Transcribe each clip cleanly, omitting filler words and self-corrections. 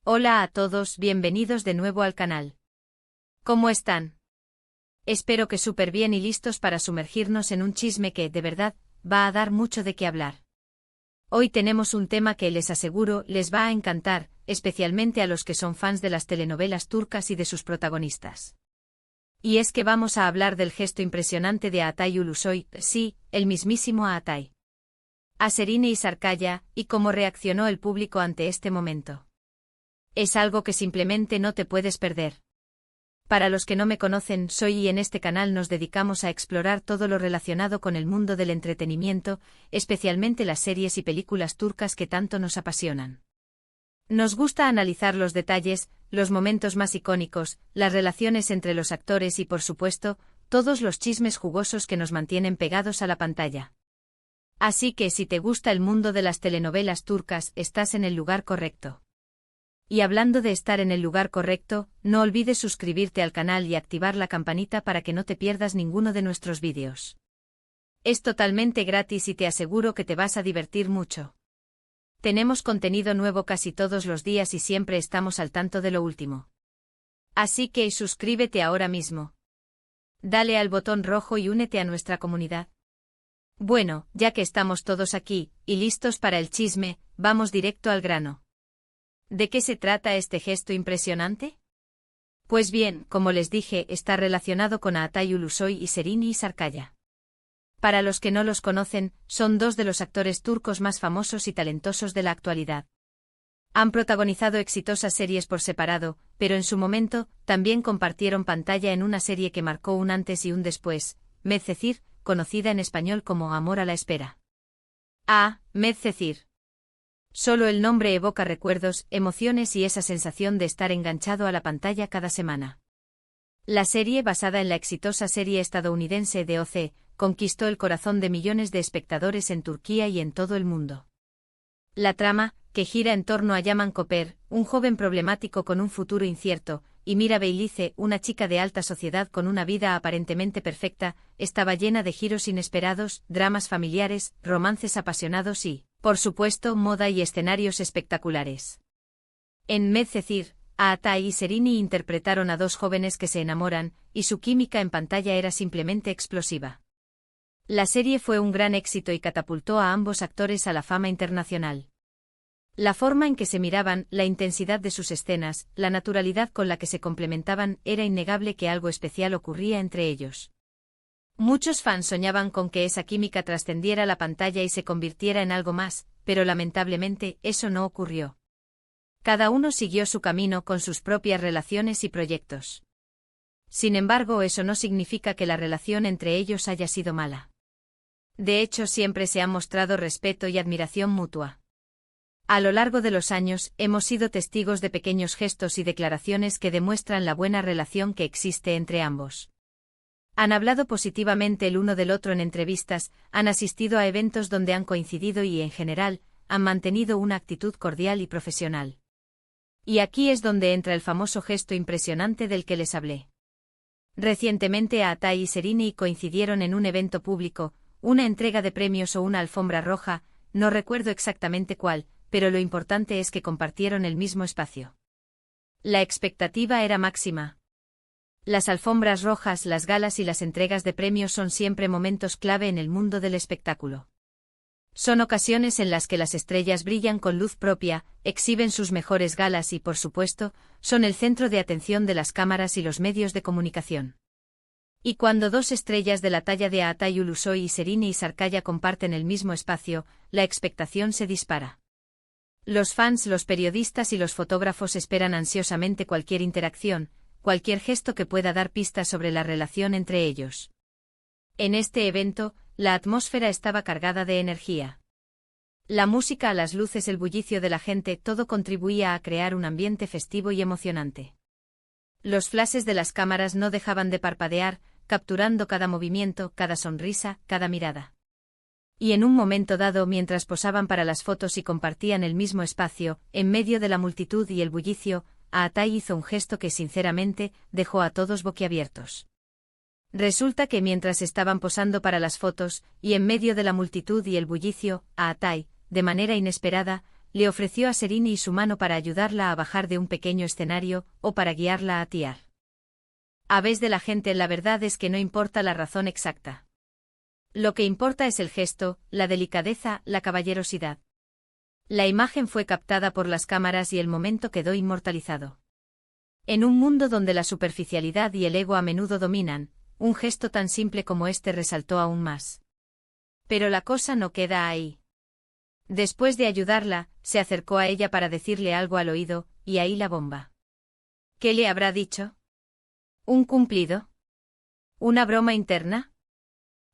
Hola a todos, bienvenidos de nuevo al canal. ¿Cómo están? Espero que súper bien y listos para sumergirnos en un chisme que, de verdad, va a dar mucho de qué hablar. Hoy tenemos un tema que les aseguro les va a encantar, especialmente a los que son fans de las telenovelas turcas y de sus protagonistas. Y es que vamos a hablar del gesto impresionante de Atay Ulusoy, sí, el mismísimo Atay. Aserine Sarkaya, y cómo reaccionó el público ante este momento. Es algo que simplemente no te puedes perder. Para los que no me conocen, soy y en este canal nos dedicamos a explorar todo lo relacionado con el mundo del entretenimiento, especialmente las series y películas turcas que tanto nos apasionan. Nos gusta analizar los detalles, los momentos más icónicos, las relaciones entre los actores y, por supuesto, todos los chismes jugosos que nos mantienen pegados a la pantalla. Así que si te gusta el mundo de las telenovelas turcas, estás en el lugar correcto. Y hablando de estar en el lugar correcto, no olvides suscribirte al canal y activar la campanita para que no te pierdas ninguno de nuestros vídeos. Es totalmente gratis y te aseguro que te vas a divertir mucho. Tenemos contenido nuevo casi todos los días y siempre estamos al tanto de lo último. Así que suscríbete ahora mismo. Dale al botón rojo y únete a nuestra comunidad. Bueno, ya que estamos todos aquí, y listos para el chisme, vamos directo al grano. ¿De qué se trata este gesto impresionante? Pues bien, como les dije, está relacionado con Atay Ulusoy y Serine Sarkaya. Para los que no los conocen, son dos de los actores turcos más famosos y talentosos de la actualidad. Han protagonizado exitosas series por separado, pero en su momento, también compartieron pantalla en una serie que marcó un antes y un después, Medcezir, conocida en español como Amor a la espera. Medcezir. Solo el nombre evoca recuerdos, emociones y esa sensación de estar enganchado a la pantalla cada semana. La serie, basada en la exitosa serie estadounidense de OC, conquistó el corazón de millones de espectadores en Turquía y en todo el mundo. La trama, que gira en torno a Yaman Koper, un joven problemático con un futuro incierto, y Mira Beylice, una chica de alta sociedad con una vida aparentemente perfecta, estaba llena de giros inesperados, dramas familiares, romances apasionados y, por supuesto, moda y escenarios espectaculares. En Medcezir, Atay y Serine interpretaron a dos jóvenes que se enamoran, y su química en pantalla era simplemente explosiva. La serie fue un gran éxito y catapultó a ambos actores a la fama internacional. La forma en que se miraban, la intensidad de sus escenas, la naturalidad con la que se complementaban, era innegable que algo especial ocurría entre ellos. Muchos fans soñaban con que esa química trascendiera la pantalla y se convirtiera en algo más, pero lamentablemente eso no ocurrió. Cada uno siguió su camino con sus propias relaciones y proyectos. Sin embargo, eso no significa que la relación entre ellos haya sido mala. De hecho, siempre se ha mostrado respeto y admiración mutua. A lo largo de los años, hemos sido testigos de pequeños gestos y declaraciones que demuestran la buena relación que existe entre ambos. Han hablado positivamente el uno del otro en entrevistas, han asistido a eventos donde han coincidido y, en general, han mantenido una actitud cordial y profesional. Y aquí es donde entra el famoso gesto impresionante del que les hablé. Recientemente Atay y Serine coincidieron en un evento público, una entrega de premios o una alfombra roja, no recuerdo exactamente cuál, pero lo importante es que compartieron el mismo espacio. La expectativa era máxima. Las alfombras rojas, las galas y las entregas de premios son siempre momentos clave en el mundo del espectáculo. Son ocasiones en las que las estrellas brillan con luz propia, exhiben sus mejores galas y, por supuesto, son el centro de atención de las cámaras y los medios de comunicación. Y cuando dos estrellas de la talla de Atay Ulusoy y Serine Sarkaya comparten el mismo espacio, la expectación se dispara. Los fans, los periodistas y los fotógrafos esperan ansiosamente cualquier interacción, cualquier gesto que pueda dar pistas sobre la relación entre ellos. En este evento, la atmósfera estaba cargada de energía. La música, las luces, el bullicio de la gente, todo contribuía a crear un ambiente festivo y emocionante. Los flashes de las cámaras no dejaban de parpadear, capturando cada movimiento, cada sonrisa, cada mirada. Y en un momento dado, mientras posaban para las fotos y compartían el mismo espacio, en medio de la multitud y el bullicio, Atay hizo un gesto que sinceramente dejó a todos boquiabiertos. Resulta que mientras estaban posando para las fotos, y en medio de la multitud y el bullicio, Atay, de manera inesperada, le ofreció a Serine su mano para ayudarla a bajar de un pequeño escenario o para guiarla a tiar. A vez de la gente, la verdad es que no importa la razón exacta. Lo que importa es el gesto, la delicadeza, la caballerosidad. La imagen fue captada por las cámaras y el momento quedó inmortalizado. En un mundo donde la superficialidad y el ego a menudo dominan, un gesto tan simple como este resaltó aún más. Pero la cosa no queda ahí. Después de ayudarla, se acercó a ella para decirle algo al oído, y ahí la bomba. ¿Qué le habrá dicho? ¿Un cumplido? ¿Una broma interna?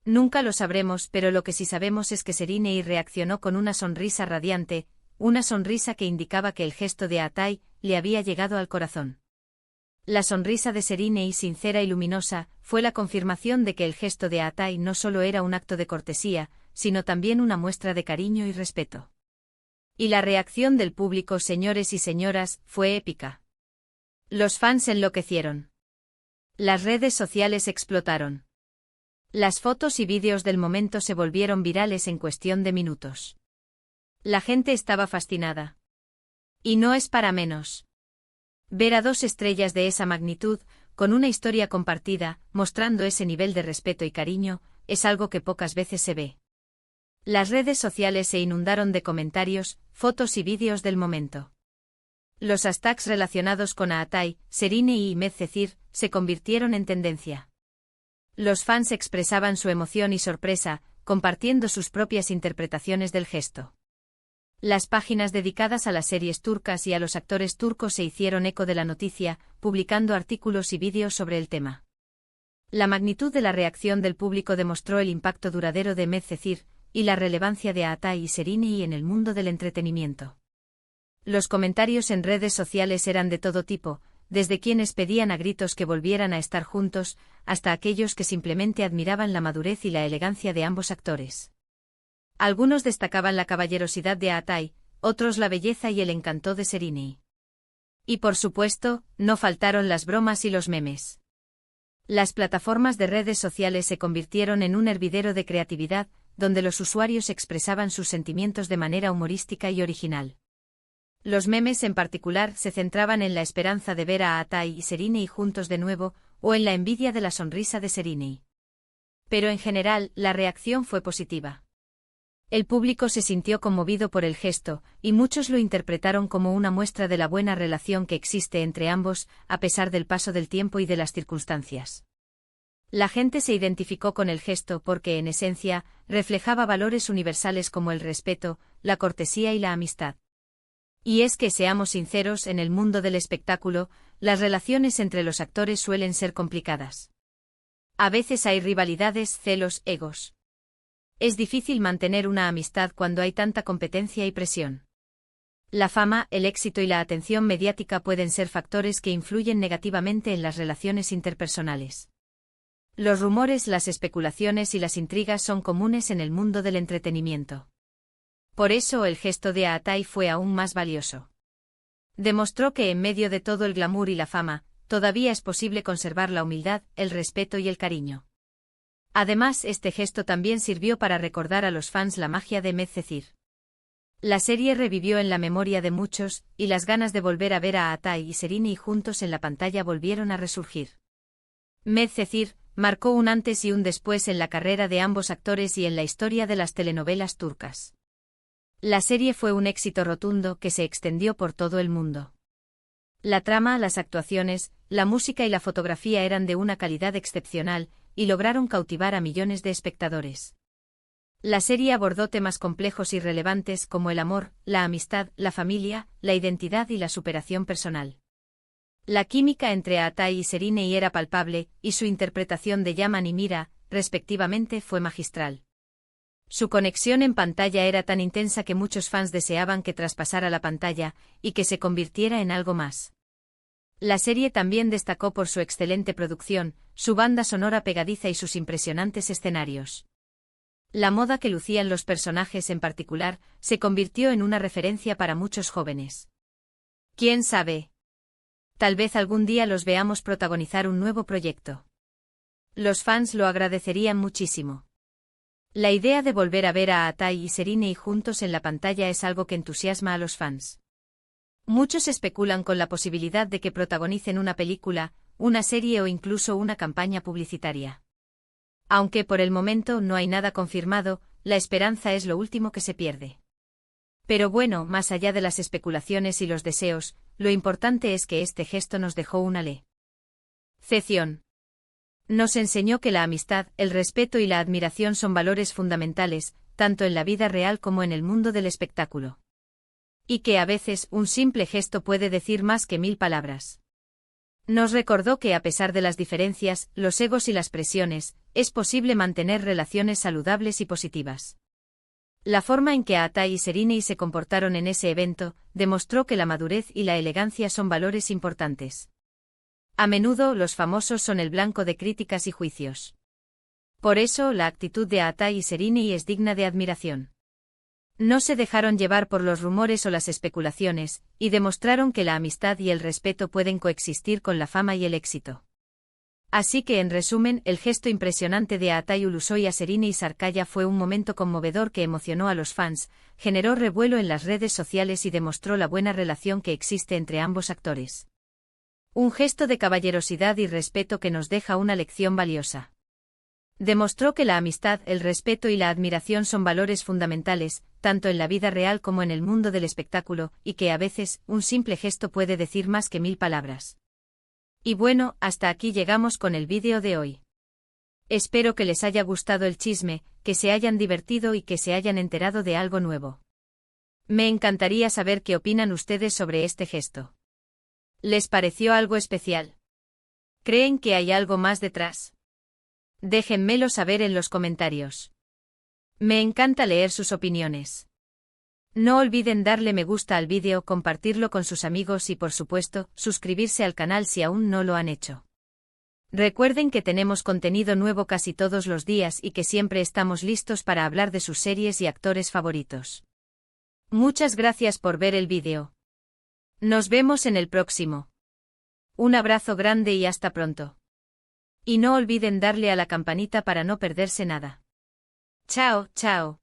Nunca lo sabremos, pero lo que sí sabemos es que Serine reaccionó con una sonrisa radiante, una sonrisa que indicaba que el gesto de Atai le había llegado al corazón. La sonrisa de Serine, sincera y luminosa, fue la confirmación de que el gesto de Atai no solo era un acto de cortesía, sino también una muestra de cariño y respeto. Y la reacción del público, señores y señoras, fue épica. Los fans enloquecieron. Las redes sociales explotaron. Las fotos y vídeos del momento se volvieron virales en cuestión de minutos. La gente estaba fascinada. Y no es para menos. Ver a dos estrellas de esa magnitud, con una historia compartida, mostrando ese nivel de respeto y cariño, es algo que pocas veces se ve. Las redes sociales se inundaron de comentarios, fotos y vídeos del momento. Los hashtags relacionados con Atai, Serine y Medcezir se convirtieron en tendencia. Los fans expresaban su emoción y sorpresa, compartiendo sus propias interpretaciones del gesto. Las páginas dedicadas a las series turcas y a los actores turcos se hicieron eco de la noticia, publicando artículos y vídeos sobre el tema. La magnitud de la reacción del público demostró el impacto duradero de Medcezir y la relevancia de Atai y Serine en el mundo del entretenimiento. Los comentarios en redes sociales eran de todo tipo, desde quienes pedían a gritos que volvieran a estar juntos, hasta aquellos que simplemente admiraban la madurez y la elegancia de ambos actores. Algunos destacaban la caballerosidad de Atai, otros la belleza y el encanto de Serine. Y por supuesto, no faltaron las bromas y los memes. Las plataformas de redes sociales se convirtieron en un hervidero de creatividad, donde los usuarios expresaban sus sentimientos de manera humorística y original. Los memes en particular se centraban en la esperanza de ver a Atai y Serine juntos de nuevo, o en la envidia de la sonrisa de Serine. Pero en general, la reacción fue positiva. El público se sintió conmovido por el gesto, y muchos lo interpretaron como una muestra de la buena relación que existe entre ambos, a pesar del paso del tiempo y de las circunstancias. La gente se identificó con el gesto porque, en esencia, reflejaba valores universales como el respeto, la cortesía y la amistad. Y es que, seamos sinceros, en el mundo del espectáculo, las relaciones entre los actores suelen ser complicadas. A veces hay rivalidades, celos, egos. Es difícil mantener una amistad cuando hay tanta competencia y presión. La fama, el éxito y la atención mediática pueden ser factores que influyen negativamente en las relaciones interpersonales. Los rumores, las especulaciones y las intrigas son comunes en el mundo del entretenimiento. Por eso el gesto de Atai fue aún más valioso. Demostró que en medio de todo el glamour y la fama, todavía es posible conservar la humildad, el respeto y el cariño. Además, este gesto también sirvió para recordar a los fans la magia de Medcezir. La serie revivió en la memoria de muchos, y las ganas de volver a ver a Atai y Serine juntos en la pantalla volvieron a resurgir. Medcezir marcó un antes y un después en la carrera de ambos actores y en la historia de las telenovelas turcas. La serie fue un éxito rotundo que se extendió por todo el mundo. La trama, las actuaciones, la música y la fotografía eran de una calidad excepcional, y lograron cautivar a millones de espectadores. La serie abordó temas complejos y relevantes como el amor, la amistad, la familia, la identidad y la superación personal. La química entre Atai y Serine era palpable, y su interpretación de Yaman y Mira, respectivamente, fue magistral. Su conexión en pantalla era tan intensa que muchos fans deseaban que traspasara la pantalla, y que se convirtiera en algo más. La serie también destacó por su excelente producción, su banda sonora pegadiza y sus impresionantes escenarios. La moda que lucían los personajes en particular, se convirtió en una referencia para muchos jóvenes. ¿Quién sabe? Tal vez algún día los veamos protagonizar un nuevo proyecto. Los fans lo agradecerían muchísimo. La idea de volver a ver a Atai y Serine juntos en la pantalla es algo que entusiasma a los fans. Muchos especulan con la posibilidad de que protagonicen una película, una serie o incluso una campaña publicitaria. Aunque por el momento no hay nada confirmado, la esperanza es lo último que se pierde. Pero bueno, más allá de las especulaciones y los deseos, lo importante es que este gesto nos dejó una lección. Nos enseñó que la amistad, el respeto y la admiración son valores fundamentales, tanto en la vida real como en el mundo del espectáculo. Y que a veces un simple gesto puede decir más que 1000 palabras. Nos recordó que a pesar de las diferencias, los egos y las presiones, es posible mantener relaciones saludables y positivas. La forma en que Atai y Serine se comportaron en ese evento, demostró que la madurez y la elegancia son valores importantes. A menudo los famosos son el blanco de críticas y juicios. Por eso la actitud de Atai y Serine es digna de admiración. No se dejaron llevar por los rumores o las especulaciones, y demostraron que la amistad y el respeto pueden coexistir con la fama y el éxito. Así que en resumen, el gesto impresionante de Atai Ulusoy a Serine y Sarkaya fue un momento conmovedor que emocionó a los fans, generó revuelo en las redes sociales y demostró la buena relación que existe entre ambos actores. Un gesto de caballerosidad y respeto que nos deja una lección valiosa. Demostró que la amistad, el respeto y la admiración son valores fundamentales, tanto en la vida real como en el mundo del espectáculo, y que a veces, un simple gesto puede decir más que 1000 palabras. Y bueno, hasta aquí llegamos con el vídeo de hoy. Espero que les haya gustado el chisme, que se hayan divertido y que se hayan enterado de algo nuevo. Me encantaría saber qué opinan ustedes sobre este gesto. ¿Les pareció algo especial? ¿Creen que hay algo más detrás? Déjenmelo saber en los comentarios. Me encanta leer sus opiniones. No olviden darle me gusta al vídeo, compartirlo con sus amigos y por supuesto, suscribirse al canal si aún no lo han hecho. Recuerden que tenemos contenido nuevo casi todos los días y que siempre estamos listos para hablar de sus series y actores favoritos. Muchas gracias por ver el vídeo. Nos vemos en el próximo. Un abrazo grande y hasta pronto. Y no olviden darle a la campanita para no perderse nada. Chao, chao.